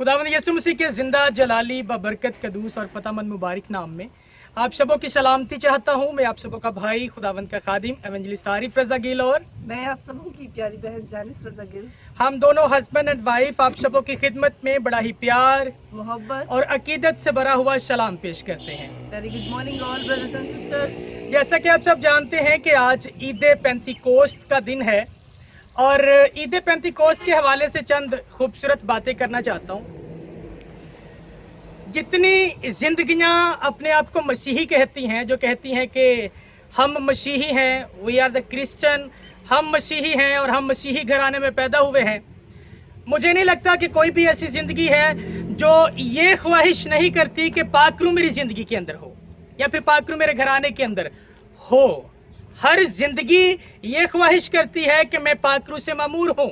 खुदावंद यीशु मसीह के जिंदा जलाली बबरकत कदूस और फतामंद मुबारक नाम में आप सबों की सलामती चाहता हूँ। मैं आप सबों का भाई खुदावंद का खादिम एवेंजलिस्ट आरिफ रजा गिल और मैं आप सबों की प्यारी बहन जानिस रजा गिल, हम दोनों हस्बैंड एंड वाइफ आप सबों की खिदमत में बड़ा ही प्यार मोहब्बत और अकीदत से भरा हुआ सलाम पेश करते हैं। Very good morning all brothers and sisters. जैसा कि आप सब जानते हैं कि आज ईद पेंतिकोस्त का दिन है और ईद पेंतिकोस्त के हवाले से चंद खूबसूरत बातें करना चाहता हूँ। जितनी जिंदगियां अपने आप को मसीही कहती हैं, जो कहती हैं कि हम मसीही हैं, वी आर द क्रिश्चियन, हम मसीही हैं और हम मसीही घराने में पैदा हुए हैं, मुझे नहीं लगता कि कोई भी ऐसी ज़िंदगी है जो ये ख्वाहिश नहीं करती कि पाकरू मेरी ज़िंदगी के अंदर हो या फिर पाकरू मेरे घराने के अंदर हो। हर ज़िंदगी ये ख्वाहिश करती है कि मैं पाकरू से मामूर हूँ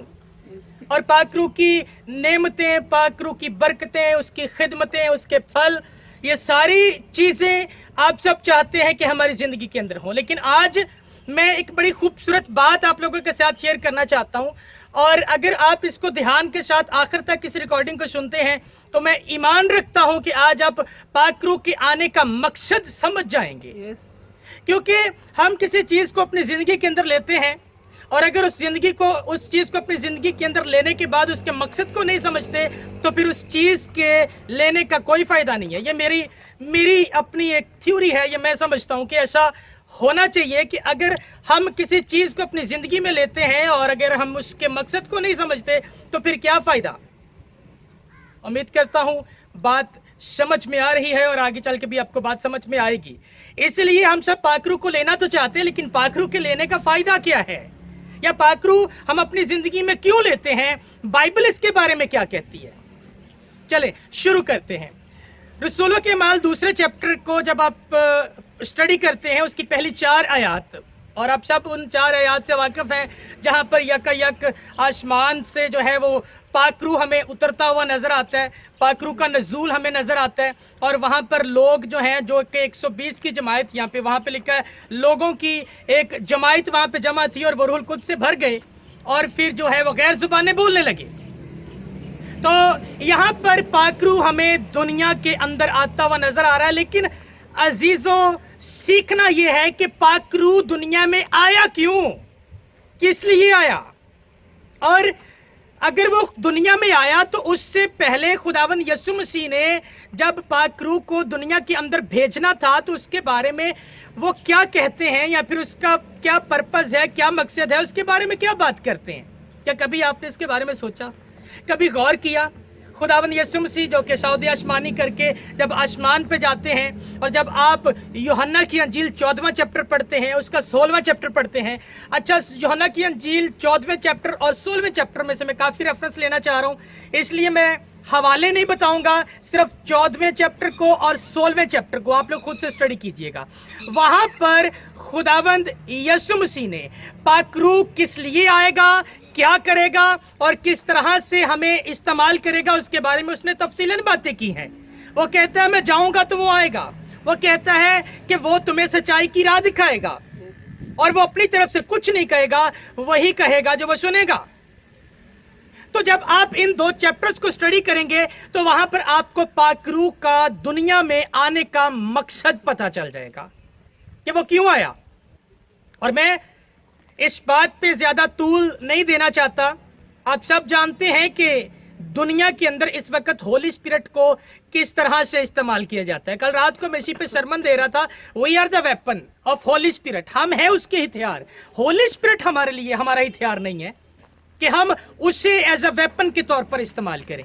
और पाकरू की नेमतें, पाकरू की बरकतें, उसकी खिदमतें, उसके फल, ये सारी चीज़ें आप सब चाहते हैं कि हमारी ज़िंदगी के अंदर हों। लेकिन आज मैं एक बड़ी खूबसूरत बात आप लोगों के साथ शेयर करना चाहता हूँ और अगर आप इसको ध्यान के साथ आखिर तक इस रिकॉर्डिंग को सुनते हैं तो मैं ईमान रखता हूँ कि आज आप पाकरू के आने का मकसद समझ जाएंगे। क्योंकि हम किसी चीज़ को अपनी ज़िंदगी के अंदर लेते हैं और अगर उस चीज़ को अपनी ज़िंदगी के अंदर लेने के बाद उसके मकसद को नहीं समझते तो फिर उस चीज़ के लेने का कोई फ़ायदा नहीं है। ये मेरी अपनी एक थ्योरी है। ये मैं समझता हूँ कि ऐसा होना चाहिए कि अगर हम किसी चीज़ को अपनी ज़िंदगी में लेते हैं और अगर हम उसके मकसद को नहीं समझते तो फिर क्या फ़ायदा। उम्मीद करता हूँ बात समझ में आ रही है और आगे चल के भी आपको बात समझ में आएगी। इसलिए हम सब पाकरू को लेना तो चाहते हैं, लेकिन पाकरू के लेने का फ़ायदा क्या है या पाकरू हम अपनी ज़िंदगी में क्यों लेते हैं, बाइबल इसके बारे में क्या कहती है। चले शुरू करते हैं। रसूलों के अमाल दूसरे चैप्टर को जब आप स्टडी करते हैं, उसकी पहली 4 आयात, और आप सब उन 4 आयात से वाकिफ़ हैं जहाँ पर यकायक आसमान से जो है वो पाकरू हमें उतरता हुआ नज़र आता है, पाकरू का नज़ूल हमें नज़र आता है और वहाँ पर लोग जो हैं, जो कि 120 की जमायत यहाँ पे वहाँ पे लिखा है, लोगों की एक जमायत वहाँ पे जमा थी और वो रूहुल कुद्स से भर गए और फिर जो है वो गैर ज़ुबानें बोलने लगे। तो यहाँ पर पाकरू हमें दुनिया के अंदर आता हुआ नज़र आ रहा है। लेकिन अजीज़ों, सीखना यह है कि पाकरू दुनिया में आया क्यों, किस लिए आया, और अगर वो दुनिया में आया तो उससे पहले खुदावंद यीशु मसीह ने जब पाकरू को दुनिया के अंदर भेजना था तो उसके बारे में वो क्या कहते हैं या फिर उसका क्या पर्पस है, क्या मकसद है, उसके बारे में क्या बात करते हैं। क्या कभी आपने इसके बारे में सोचा, कभी गौर किया। खुदावंद यीशु मसीह जो कि सऊदी आसमानी करके जब आसमान पे जाते हैं और जब आप यूहन्ना की अंजील 14वां चैप्टर पढ़ते हैं, उसका 16वां चैप्टर पढ़ते हैं। अच्छा, यूहन्ना की अंजील 14वें चैप्टर और 16वें चैप्टर में से मैं काफ़ी रेफरेंस लेना चाह रहा हूँ, इसलिए मैं हवाले नहीं बताऊंगा, सिर्फ 14वें चैप्टर को और 16वें चैप्टर को आप लोग खुद से स्टडी कीजिएगा। वहाँ पर खुदावंद यीशु मसीह ने पाकरू किस लिए आएगा, क्या करेगा और किस तरह से हमें इस्तेमाल करेगा, उसके बारे में उसने तफसीलन बातें की हैं। वो कहता है मैं जाऊंगा तो वो आएगा, वो कहता है कि वो तुम्हें सच्चाई की राह दिखाएगा और वो अपनी तरफ से कुछ नहीं कहेगा, वही कहेगा जो वो सुनेगा। तो जब आप इन 2 चैप्टर्स को स्टडी करेंगे तो वहां पर आपको पाकरू का दुनिया में आने का मकसद पता चल जाएगा कि वो क्यों आया। और मैं इस बात पे ज्यादा तूल नहीं देना चाहता। आप सब जानते हैं कि दुनिया के अंदर इस वक्त होली स्पिरिट को किस तरह से इस्तेमाल किया जाता है। कल रात को मैं इसी पे सरमन दे रहा था, we are the weapon of holy spirit, हम हैं उसके हथियार। होली स्पिरिट हमारे लिए हमारा हथियार नहीं है कि हम उसे एज अ वेपन के तौर पर इस्तेमाल करें,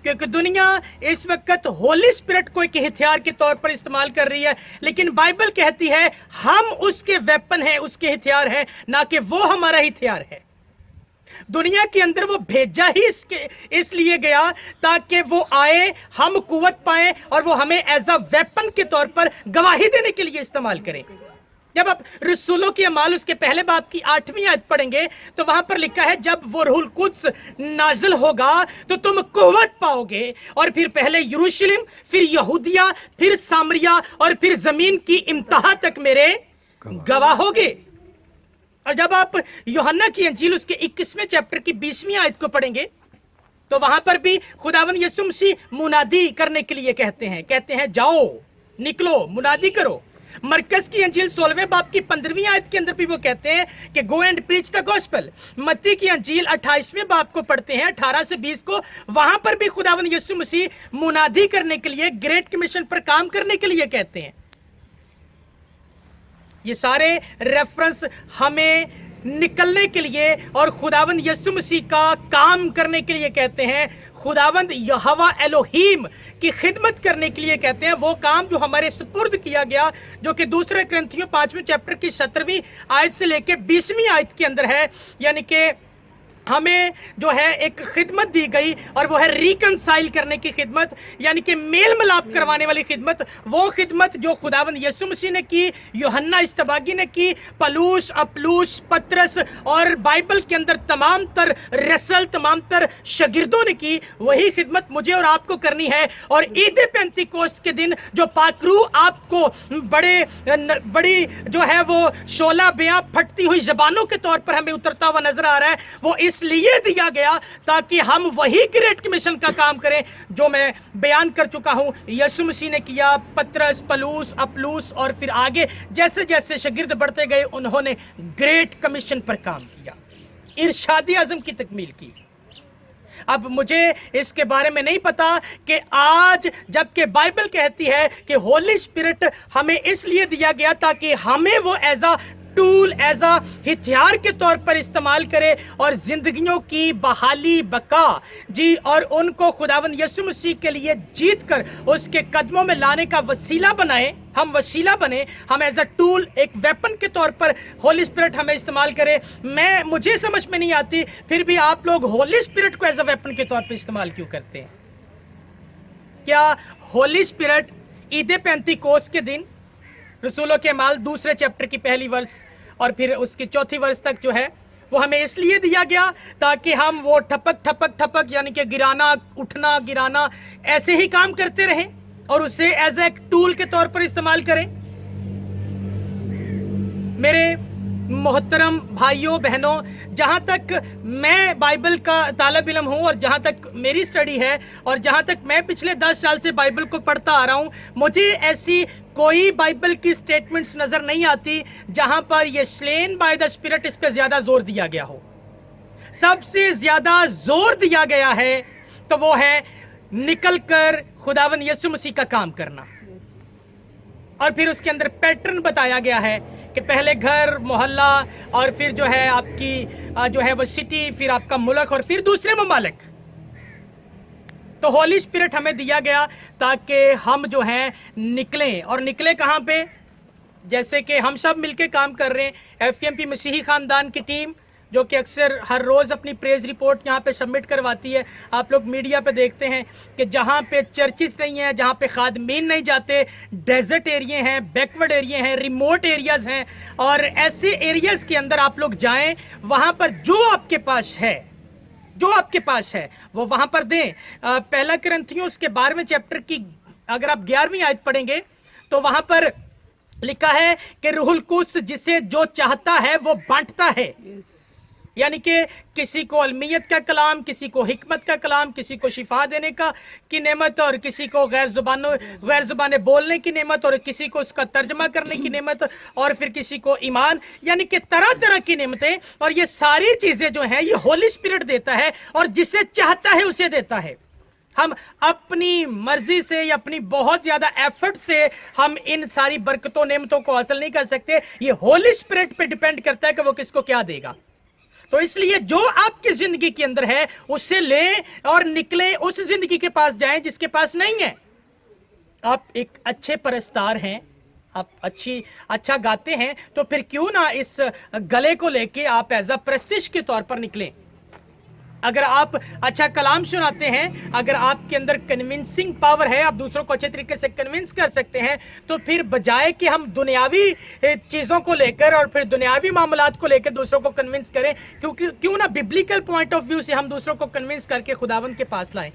क्योंकि दुनिया इस वक्त होली स्पिरिट को एक हथियार के तौर पर इस्तेमाल कर रही है। लेकिन बाइबल कहती है हम उसके वेपन हैं, उसके हथियार हैं, ना कि वो हमारा हथियार है। दुनिया के अंदर वो भेजा ही इसलिए गया ताकि वो आए, हम कुव्वत पाएं और वो हमें एज अ वेपन के तौर पर गवाही देने के लिए इस्तेमाल करें। जब आप रसूलों की अमाल उसके पहले बाब की 8वीं आयत पढ़ेंगे तो वहां पर लिखा है जब वो रूहुल कुद्स नाजिल होगा तो तुम कुव्वत पाओगे और फिर पहले यरूशलेम, फिर यहूदिया, फिर सामरिया और फिर जमीन की इंतहा तक मेरे गवाह होगे। और जब आप यूहन्ना की अंजील उसके 21वें चैप्टर की 20वीं आयत को पढ़ेंगे तो वहां पर भी खुदावन यीशु मसीह मुनादी करने के लिए कहते हैं जाओ, निकलो, मुनादी करो। मरकस की अंजील 16वें बाब की 15वीं आयत के अंदर भी वो कहते हैं कि go and preach the gospel. मत्ती की अंजील 28वें बाब को पढ़ते हैं 18 से 20 को, वहां पर भी खुदावन यीशु मसीह मुनादी करने के लिए, ग्रेट कमीशन पर काम करने के लिए कहते हैं। ये सारे रेफरेंस हमें निकलने के लिए और खुदावंद यीशु मसीह का काम करने के लिए कहते हैं, खुदावंद यहोवा एलोहीम की खिदमत करने के लिए कहते हैं। वो काम जो हमारे सुपुर्द किया गया, जो कि दूसरे ग्रंथियों 5वें चैप्टर की 17वीं आयत से लेकर 20वीं आयत के अंदर है, यानी कि हमें जो है एक खिदमत दी गई और वो है रिकंसाइल करने की खिदमत, यानी कि मेल मिलाप करवाने वाली खिदमत। वो खिदमत जो खुदावंद यीशु मसीह ने की, यूहन्ना इस्तबागी ने की, पलूस, अपलूस, पतरस और बाइबल के अंदर तमाम तर रसल, तमाम तर शागिर्दों ने की, वही खिदमत मुझे और आपको करनी है। और ईद पेंतिकोस्त के दिन जो पाकरू आपको बड़ी जो है वो शोला बेयां फटती हुई जबानों के तौर पर हमें उतरता हुआ नजर आ रहा है, वो इसलिए दिया गया ताकि हम वही ग्रेट कमीशन का काम करें जो मैं बयान कर चुका हूं यीशु मसीह ने किया। पतरस, पलूस, अपलूस और फिर आगे जैसे जैसे शागिर्द बढ़ते गए उन्होंने ग्रेट कमीशन पर काम किया, इरशादी आज़म की तकमील की। अब मुझे इसके बारे में नहीं पता कि आज जबकि बाइबल कहती है कि होली स्पिरिट हमें इसलिए दिया गया ताकि हमें वो as a tool, as a हथियार के तौर पर इस्तेमाल करे और जिंदगियों की बहाली, बका जी और उनको खुदावंद यीशु मसीह के लिए जीत कर उसके कदमों में लाने का वसीला बनाए। हम वसीला बने, हम एज अ टूल, एक वेपन के तौर पर होली स्पिरिट हमें इस्तेमाल करे। मुझे समझ में नहीं आती फिर भी आप लोग होली स्पिरिट को एज अ वेपन के तौर पर इस्तेमाल क्यों करते हैं? क्या होली स्पिरिट ईद पेंतिकोस्त के दिन रसूलों के अमाल 2 चैप्टर की पहली वर्ष और फिर उसकी 4थी वर्ष तक जो है वो हमें इसलिए दिया गया ताकि हम वो ठपक ठपक ठपक यानी कि गिराना, उठना, गिराना, ऐसे ही काम करते रहें और उसे एज ए टूल के तौर पर इस्तेमाल करें? मेरे मोहतरम भाइयों बहनों, जहाँ तक मैं बाइबल का तालिब इल्म हूँ और जहाँ तक मेरी स्टडी है और जहाँ तक मैं पिछले 10 साल से बाइबल को पढ़ता आ रहा हूँ, मुझे ऐसी कोई बाइबल की स्टेटमेंट्स नज़र नहीं आती जहाँ पर ये स्लेन बाय द स्पिरिट इस पर ज़्यादा जोर दिया गया हो। सबसे ज़्यादा जोर दिया गया है तो वो है निकल कर खुदावन यीशु मसीह का काम करना। और फिर उसके अंदर पैटर्न बताया गया है कि पहले घर, मोहल्ला और फिर जो है आपकी जो है वो सिटी, फिर आपका मुल्क और फिर दूसरे ममालिक। तो होली स्पिरिट हमें दिया गया ताकि हम जो हैं निकलें। और निकले कहाँ पे? जैसे कि हम सब मिलके काम कर रहे हैं, FEMP मसीही खानदान की टीम जो कि अक्सर हर रोज़ अपनी प्रेज रिपोर्ट यहाँ पे सबमिट करवाती है। आप लोग मीडिया पे देखते हैं कि जहाँ पे चर्चिस नहीं है, जहाँ पे खादमीन नहीं जाते, डेजर्ट एरिया हैं, बैकवर्ड एरिया हैं, रिमोट एरियाज़ हैं, और ऐसे एरियाज़ के अंदर आप लोग जाएं, वहाँ पर जो आपके पास है वो वहाँ पर दें। पहला कुरिन्थियों उसके 12वें चैप्टर की अगर आप 11वीं आयत पढ़ेंगे तो वहाँ पर लिखा है कि रूहुल कुद्स जिसे जो चाहता है वो बांटता है। यानी कि किसी को अलमियत का कलाम, किसी को हिकमत का कलाम, किसी को शिफा देने की नेमत और किसी को गैर जुबानें बोलने की नेमत और किसी को उसका तर्जमा करने की नेमत और फिर किसी को ईमान, यानी कि तरह तरह की नेमतें। और ये सारी चीज़ें जो हैं ये होली स्पिरिट देता है और जिसे चाहता है उसे देता है। हम अपनी मर्जी से या अपनी बहुत ज़्यादा एफर्ट से हम इन सारी बरकतों, नेमतों को हासिल नहीं कर सकते। ये होली स्पिरिट पे डिपेंड करता है कि वो किसको क्या देगा। तो इसलिए जो आपकी जिंदगी के अंदर है उससे लें और निकलें, उस जिंदगी के पास जाएं जिसके पास नहीं है। आप एक अच्छे परस्तार हैं, आप अच्छा गाते हैं, तो फिर क्यों ना इस गले को लेके आप एज अ प्रेस्टिज के तौर पर निकलें। अगर आप अच्छा कलाम सुनाते हैं, अगर आपके अंदर कन्विंसिंग पावर है, आप दूसरों को अच्छे तरीके से कन्विंस कर सकते हैं, तो फिर बजाय कि हम दुनियावी चीज़ों को लेकर और फिर दुनियावी मामलात को लेकर दूसरों को कन्विंस करें, क्योंकि क्यों ना बिब्लिकल पॉइंट ऑफ व्यू से हम दूसरों को कन्विंस करके खुदावंद के पास लाएं।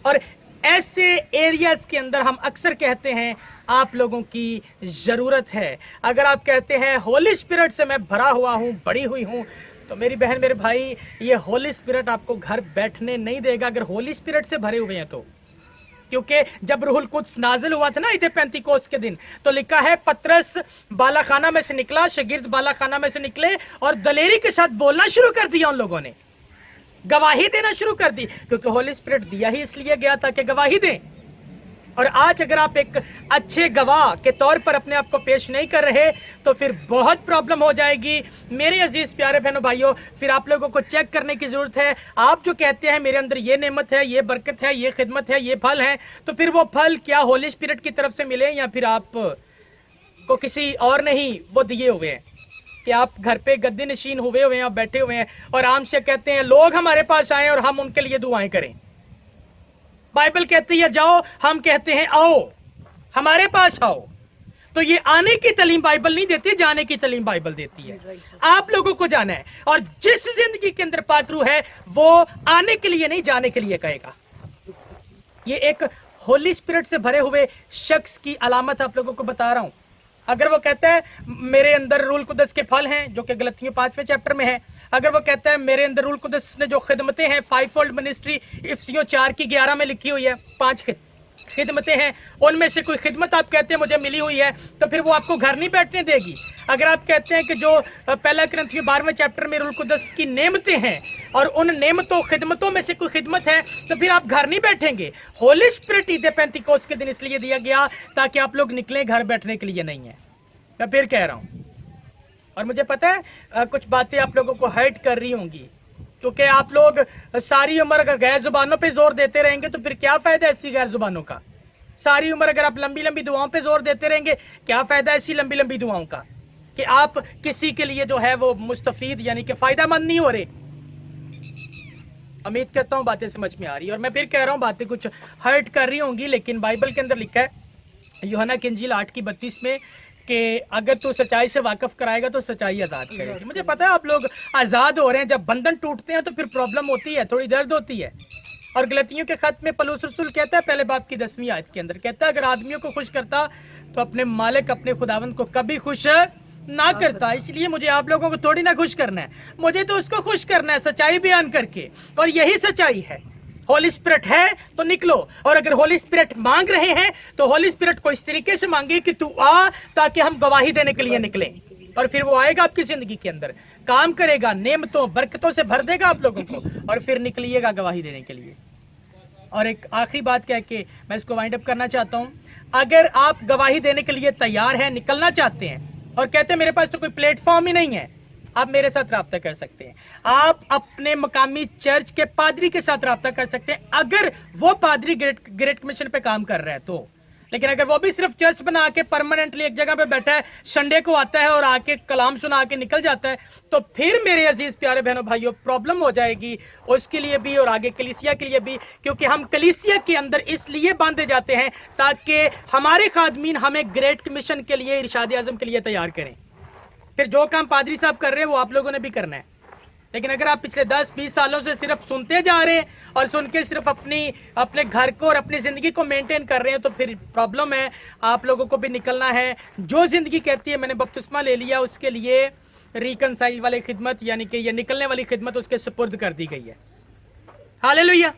और ऐसे एरियाज के अंदर हम अक्सर कहते हैं आप लोगों की ज़रूरत है। अगर आप कहते हैं होली स्पिरिट से मैं भरा हुआ हूँ, बड़ी हुई हूँ, तो मेरी बहन मेरे भाई, ये होली स्पिरिट आपको घर बैठने नहीं देगा अगर होली स्पिरिट से भरे हुए हैं तो। क्योंकि जब रूहुल कुद्स नाजिल हुआ था ना ईद पेंतिकोस्त के दिन, तो लिखा है पतरस बालाखाना में से निकला, शागिर्द बालाखाना में से निकले और दलेरी के साथ बोलना शुरू कर दिया। उन लोगों ने गवाही देना शुरू कर दी, क्योंकि होली स्पिरिट दिया ही इसलिए गया था कि गवाही दें। और आज अगर आप एक अच्छे गवाह के तौर पर अपने आप को पेश नहीं कर रहे तो फिर बहुत प्रॉब्लम हो जाएगी। मेरे अजीज प्यारे बहनों भाइयों, फिर आप लोगों को चेक करने की जरूरत है। आप जो कहते हैं मेरे अंदर ये नेमत है, ये बरकत है, ये खिदमत है, ये फल है, तो फिर वो फल क्या होली स्पिरिट की तरफ से मिले या फिर आप को किसी और ने ही वो दिए हुए हैं कि आप घर पे गद्दी नशीन हुए हैं और बैठे हुए हैं और आम से कहते हैं लोग हमारे पास आए और हम उनके लिए दुआएं करें। बाइबल कहती है जाओ, हम कहते हैं आओ, हमारे पास आओ। तो ये आने की तालीम बाइबल नहीं देती, जाने की तालीम बाइबल देती है। आप लोगों को जाना है और जिस जिंदगी के अंदर पात्रू है वो आने के लिए नहीं जाने के लिए कहेगा। ये एक होली स्पिरिट से भरे हुए शख्स की अलामत आप लोगों को बता रहा हूं। अगर वो कहता है मेरे अंदर रूहुल कुद्स के फल हैं, जो कि गलतियों 5वें चैप्टर में है, अगर वो कहता है मेरे अंदर रूहुल कुद्स ने जो खिदमतें हैं, 5-fold मिनिस्ट्री इफिसियों 4:11 में लिखी हुई है, 5 खिदमतें हैं, उनमें से कोई खिदमत आप कहते हैं मुझे मिली हुई है, तो फिर वो आपको घर नहीं बैठने देगी। अगर आप कहते हैं कि जो पहला कुरिन्थियों 12वें चैप्टर में रूहुल कुद्स की नेमतें हैं और उन नेमतों खिदमतों में से कोई खिदमत है, तो फिर आप घर नहीं बैठेंगे। होली स्पिरिट ईद पेंतिकोस्त के दिन इसलिए दिया गया ताकि आप लोग निकलें, घर बैठने के लिए नहीं है। मैं फिर कह रहा हूं, और मुझे पता है कुछ बातें आप लोगों को हर्ट कर रही होंगी, क्योंकि आप लोग सारी उम्र अगर गैर जुबानों पे जोर देते रहेंगे तो फिर क्या फायदा ऐसी गैर जुबानों का। सारी उम्र अगर आप लंबी लंबी दुआओं पे जोर देते रहेंगे, क्या फायदा ऐसी लंबी लंबी दुआओं का कि आप किसी के लिए जो है वो मुस्तफीद यानी कि फायदा मंद नहीं हो रहे। उम्मीद करता हूं बातें समझ में आ रही है, और मैं फिर कह रहा हूं बातें कुछ हर्ट कर रही होंगी, लेकिन बाइबल के अंदर लिखा है यूहन्ना की इंजील 8:32 में कि अगर तू सच्चाई से वाकफ कराएगा तो सच्चाई आज़ाद करेगी। मुझे पता है आप लोग आज़ाद हो रहे हैं, जब बंधन टूटते हैं तो फिर प्रॉब्लम होती है, थोड़ी दर्द होती है। और गलतियों के खत में पौलुस रसूल कहता है पहले बाब की 10वीं आयत के अंदर, कहता है अगर आदमियों को खुश करता तो अपने मालिक अपने खुदावंद को कभी खुश ना करता। इसलिए मुझे आप लोगों को थोड़ी ना खुश करना है, मुझे तो उसको खुश करना है सच्चाई बयान करके, और यही सच्चाई है। होली स्पिरिट है तो निकलो, और अगर होली स्पिरिट मांग रहे हैं तो होली स्पिरिट को इस तरीके से मांगे कि तू आ, ताकि हम गवाही देने के लिए निकलें। और फिर वो आएगा आपकी जिंदगी के अंदर, काम करेगा, नेमतों बरकतों से भर देगा आप लोगों को, और फिर निकलिएगा गवाही देने के लिए। और एक आखिरी बात कह के मैं इसको वाइंड अप करना चाहता हूं, अगर आप गवाही देने के लिए तैयार हैं, निकलना चाहते हैं और कहते हैं मेरे पास तो कोई प्लेटफॉर्म ही नहीं है, आप मेरे साथ राब्ता कर सकते हैं। आप अपने मकामी चर्च के पादरी के साथ राब्ता कर सकते हैं, अगर वो पादरी ग्रेट कमीशन पे काम कर रहा है तो। लेकिन अगर वो भी सिर्फ चर्च बना के परमानेंटली एक जगह पे बैठा है, संडे को आता है और आके कलाम सुना के निकल जाता है, तो फिर मेरे अजीज प्यारे बहनों भाइयों प्रॉब्लम हो जाएगी उसके लिए भी और आगे कलीसिया के लिए भी। क्योंकि हम कलीसिया के अंदर इसलिए बांधे जाते हैं ताकि हमारे खादमीन हमें ग्रेट कमीशन के लिए, इरशाद आज़म के लिए तैयार करें। फिर जो काम पादरी साहब कर रहे हैं वो आप लोगों ने भी करना है। लेकिन अगर आप पिछले 10-20 सालों से सिर्फ सुनते जा रहे हैं और सुन के सिर्फ अपने घर को और अपनी ज़िंदगी को मेंटेन कर रहे हैं, तो फिर प्रॉब्लम है। आप लोगों को भी निकलना है। जो ज़िंदगी कहती है मैंने बपतिस्मा ले लिया, उसके लिए रिकनसाइल वाली खिदमत यानी कि ये निकलने वाली खिदमत उसके सुपुर्द कर दी गई है। हालेलुया।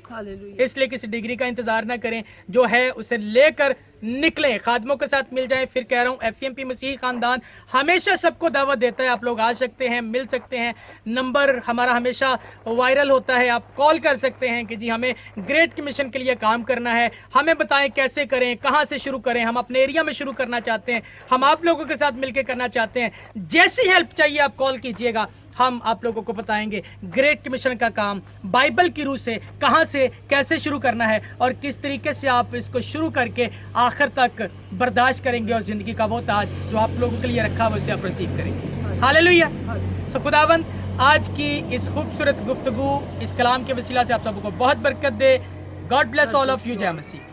इसलिए किसी डिग्री का इंतजार ना करें, जो है उसे लेकर निकलें, खादमों के साथ मिल जाएं। फिर कह रहा हूं FEMP मसीही खानदान हमेशा सबको दावत देता है, आप लोग आ सकते हैं, मिल सकते हैं। नंबर हमारा हमेशा वायरल होता है, आप कॉल कर सकते हैं कि जी हमें ग्रेट कमीशन के लिए काम करना है, हमें बताएं कैसे करें, कहां से शुरू करें। हम अपने एरिया में शुरू करना चाहते हैं, हम आप लोगों के साथ मिलकर करना चाहते हैं। जैसी हेल्प चाहिए आप कॉल कीजिएगा, हम आप लोगों को बताएंगे ग्रेट कमीशन का काम बाइबल की रूह से कहां से कैसे शुरू करना है और किस तरीके से आप इसको शुरू करके आखिर तक बर्दाश्त करेंगे और जिंदगी का वो ताज जो आप लोगों के लिए रखा है उसे आप रिसीव करेंगे। हालेलुया। सो खुदावंद आज की इस खूबसूरत गुफ्तगू, इस कलाम के वसीला से आप सबको बहुत बरकत दे। God bless all of you. जय मसीह।